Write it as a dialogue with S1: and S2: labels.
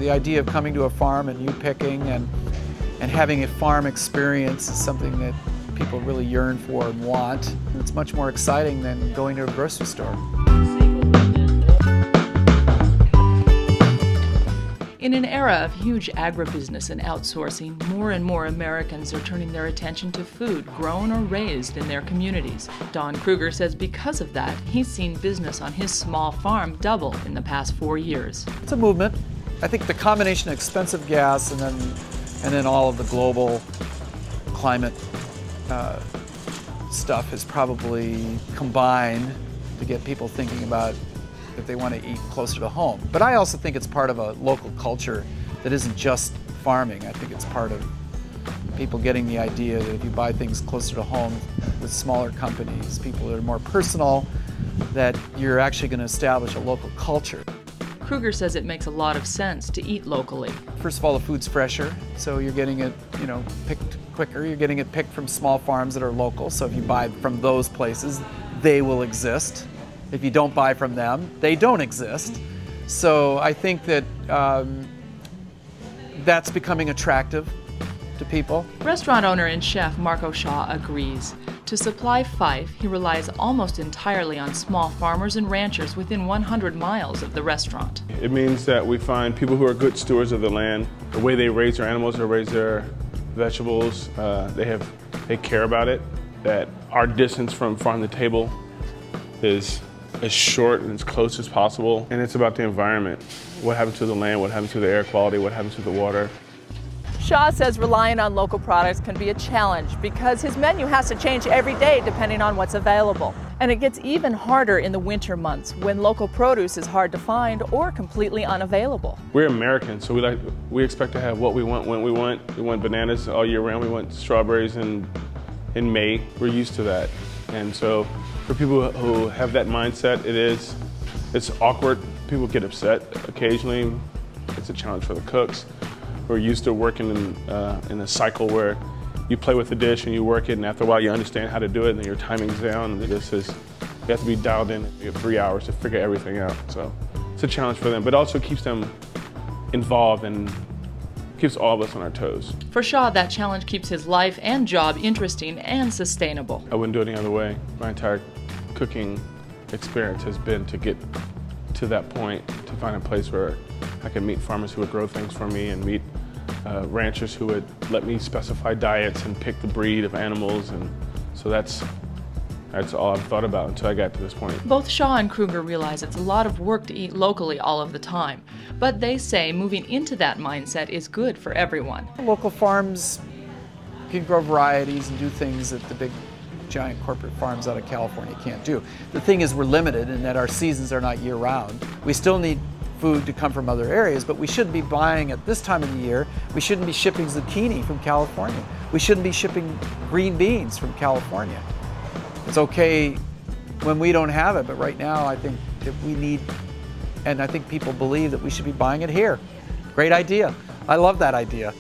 S1: The idea of coming to a farm and you picking and having a farm experience is something that people really yearn for and want. It's much more exciting than going to a grocery store.
S2: In an era of huge agribusiness and outsourcing, more and more Americans are turning their attention to food grown or raised in their communities. Don Kruger says because of that, he's seen business on his small farm double in the past 4 years.
S1: It's a movement. I think the combination of expensive gas and then all of the global climate stuff has probably combined to get people thinking about if they want to eat closer to home. But I also think it's part of a local culture that isn't just farming. I think it's part of people getting the idea that if you buy things closer to home with smaller companies, people that are more personal, that you're actually going to establish a local culture.
S2: Kruger says it makes a lot of sense to eat locally.
S1: First of all, the food's fresher, so you're getting it, picked quicker. You're getting it picked from small farms that are local, so if you buy from those places, they will exist. If you don't buy from them, they don't exist. So I think that that's becoming attractive to people.
S2: Restaurant owner and chef Marco Shaw agrees. To supply Fife, he relies almost entirely on small farmers and ranchers within 100 miles of the restaurant.
S3: It means that we find people who are good stewards of the land. The way they raise their animals or raise their vegetables, they care about it. That our distance from farm to table is as short and as close as possible. And it's about the environment. What happens to the land, what happens to the air quality, what happens to the water.
S2: Shaw says relying on local products can be a challenge because his menu has to change every day depending on what's available. And it gets even harder in the winter months when local produce is hard to find or completely unavailable.
S3: We're Americans, so we expect to have what we want when we want. We want bananas all year round, we want strawberries in May. We're used to that. And so for people who have that mindset, it's awkward. People get upset occasionally. It's a challenge for the cooks. We're used to working in a cycle where you play with the dish and you work it, and after a while you understand how to do it, and then your timing's down. And you have to be dialed in. You have 3 hours to figure everything out. So it's a challenge for them, but also keeps them involved and keeps all of us on our toes.
S2: For Shaw, that challenge keeps his life and job interesting and sustainable.
S3: I wouldn't do it any other way. My entire cooking experience has been to get to that point, to find a place where I can meet farmers who would grow things for me and meet ranchers who would let me specify diets and pick the breed of animals. And so that's all I've thought about until I got to this point.
S2: Both Shaw and Kruger realize it's a lot of work to eat locally all of the time, but they say moving into that mindset is good for everyone.
S1: Local farms can grow varieties and do things that the big giant corporate farms out of California can't do. The thing is, we're limited in that our seasons are not year-round. We still need food to come from other areas, but we shouldn't be buying at this time of the year. We shouldn't be shipping zucchini from California. We shouldn't be shipping green beans from California. It's okay when we don't have it, but right now I think that we need, and I think people believe that we should be buying it here. Great idea. I love that idea.